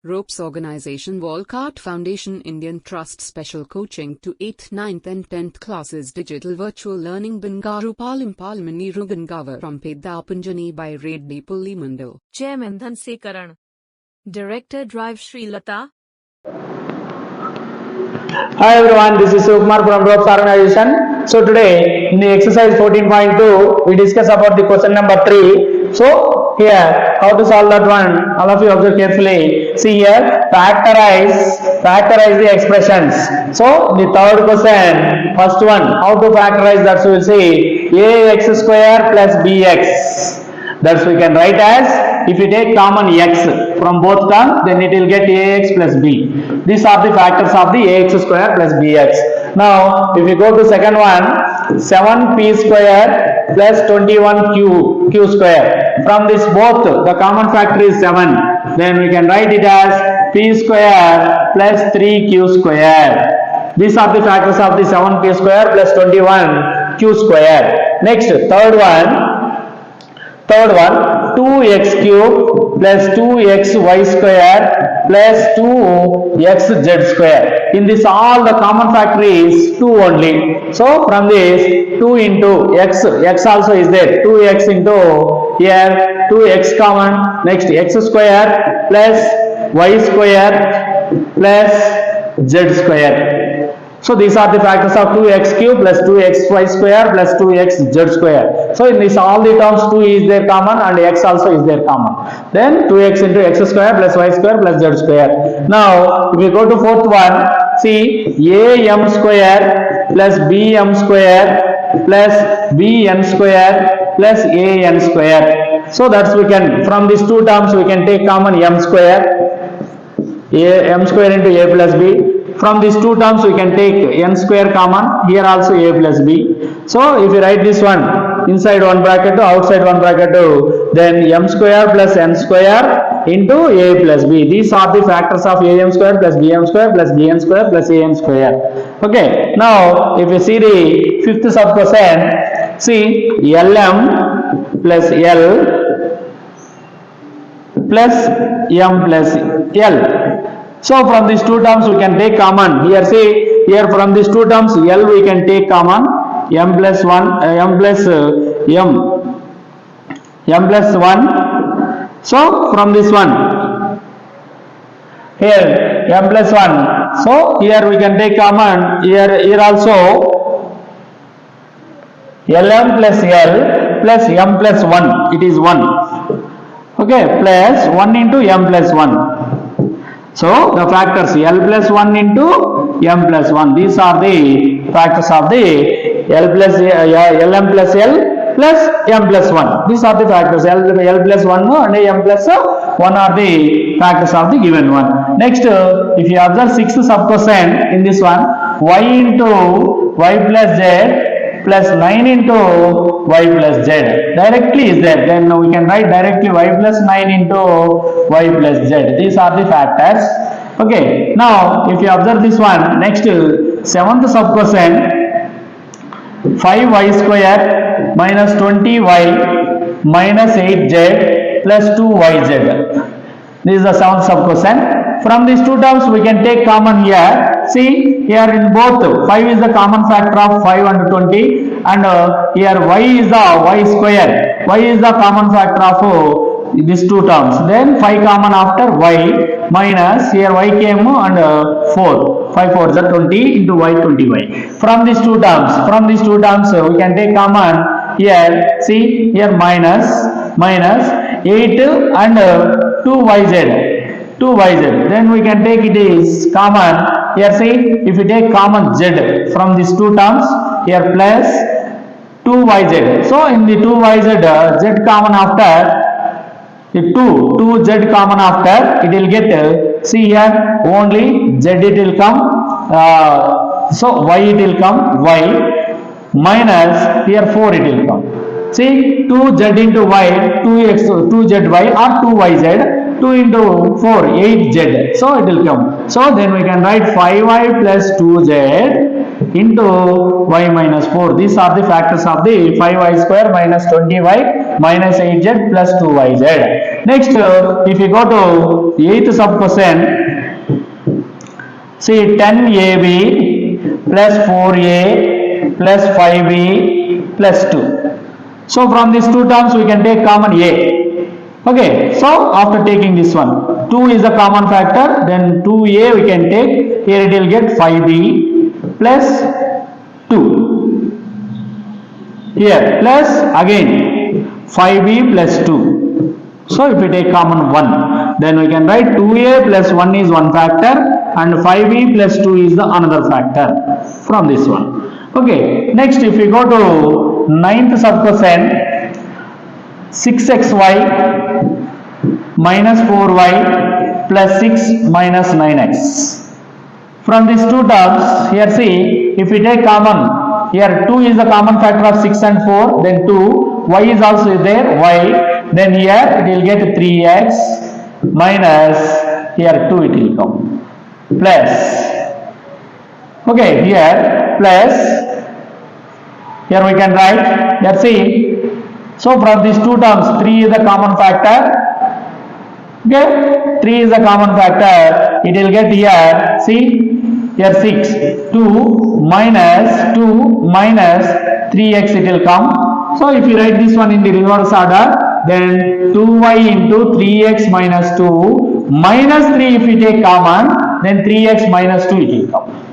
Ropes Organization Walcott Foundation Indian Trust Special Coaching to 8th, 9th and 10th Classes Digital Virtual Learning Bangaru Palimani Rugangavar from Pedapunjani by Reddy Pulli Mandal. Chairman Dhanse Karan. Director Drive Sri Lata. Hi everyone, this is Sukumar from Ropes Organization. So today in the exercise 14.2 we discuss about the question number 3. So here how to solve that one, all of you observe carefully. See here, factorize the expressions. So the third question, first one, how to factorize that, so we will see ax square plus bx. That we can write as, if you take common x from both terms, then it will get ax plus b. These are the factors of the ax square plus bx. Now, if you go to second one, 7p square plus 21q square. From this both, the common factor is 7. Then we can write it as p square plus 3q square. These are the factors of the 7p square plus 21q square. Next, third one, 2x cube plus 2xy square plus 2xz square. In this all the common factor is 2 only. So from this 2 into x also is there. 2x into here 2x common. Next x square plus y square plus z square. So these are the factors of 2x cube plus 2xy square plus 2xz square. So in this all the terms 2 is there common and x also is there common. Then 2x into x square plus y square plus z square. Now if we go to fourth one, see am square plus bm square plus bn square plus an square. So that's we can, from these two terms we can take common m square into a plus b. From these two terms we can take n square common, here also a plus b. So if you write this one inside one bracket to outside one bracket to, then m square plus n square into a plus b. These are the factors of am square plus bm square plus bn square plus an square. Okay, now if you see the fifth sub question, see lm plus l plus m plus l. So from these two terms we can take common. Here see, here from these two terms L we can take common, m plus 1, m plus 1. So from this one, here m plus 1. So here we can take common, here also Lm plus L plus m plus 1, it is 1. Okay, plus 1 into m plus 1. So the factors L plus 1 into m plus 1. These are the factors of the Lm plus L plus m plus 1. These are the factors L plus 1 and m plus 1 are the factors of the given one. Next, if you observe sixth sub question in this one, y into y plus z plus 9 into y plus z directly is there, then we can write directly y plus 9 into y plus z. These are the factors. Okay, now if you observe this one, next seventh sub question, 5y square minus 20y minus 8z plus 2yz. This is the seventh sub question. From these two terms we can take common here. See here in both 5 is the common factor of 5 and 20, and here y is the y square. Y is the common factor of these two terms. Then 5 common after y minus here y came and 4. 5 4 is 20 into y 20y. From these two terms we can take common here. See here minus 8 and 2yz. Then we can take it is common. Here see, if you take common z from these two terms, here plus 2yz. So in the 2yz, z common after, the 2z common after, it will get, see here only z it will come, so y it will come, y minus here 4 it will come. See 2z into y, 2zy or 2yz. 2 into 4, 8z. So it will come. So then we can write 5y plus 2z into y minus 4. These are the factors of the 5y square minus 20y minus 8z plus 2yz. Next, if you go to 8th sub question, see 10ab plus 4a plus 5b plus 2. So from these two terms we can take common a. Okay, so after taking this one, 2 is the common factor, then 2a we can take, here it will get 5b plus 2. Here plus again 5b plus 2. So if we take common 1, then we can write 2a plus 1 is one factor and 5b plus 2 is the another factor from this one. Okay, next if we go to 9th sub question, 6xy minus 4y plus 6 minus 9x. From these two terms, here see, if we take common, here 2 is the common factor of 6 and 4, then 2, y is also there, y, then here it will get 3x minus, here 2 it will come, plus, okay, here, plus, here we can write, here see, so from these two terms, 3 is the common factor, okay, 3 is the common factor, it will get here, see, here 6, 2 minus 3x it will come. So if you write this one in the reverse order, then 2y into 3x minus 2 minus 3 if we take common, then 3x minus 2 it will come.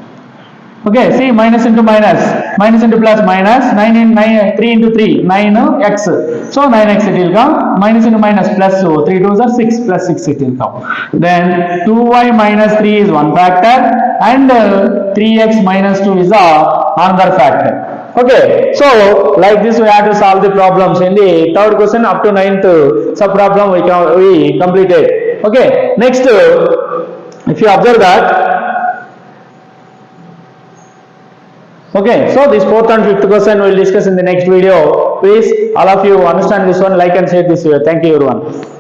Okay, see, minus into plus minus, 9 in 9, 3 into 3, 9x. So 9x it will come, minus into minus plus, so 3 2s are 6, plus 6 it will come. Then 2y minus 3 is one factor and 3x minus 2 is another factor. Okay, so like this we have to solve the problems in the third question up to 9th sub problem we completed. Okay, next if you observe that, okay, so this 4th and 5th question we will discuss in the next video. Please, all of you understand this one, like and share this video. Thank you everyone.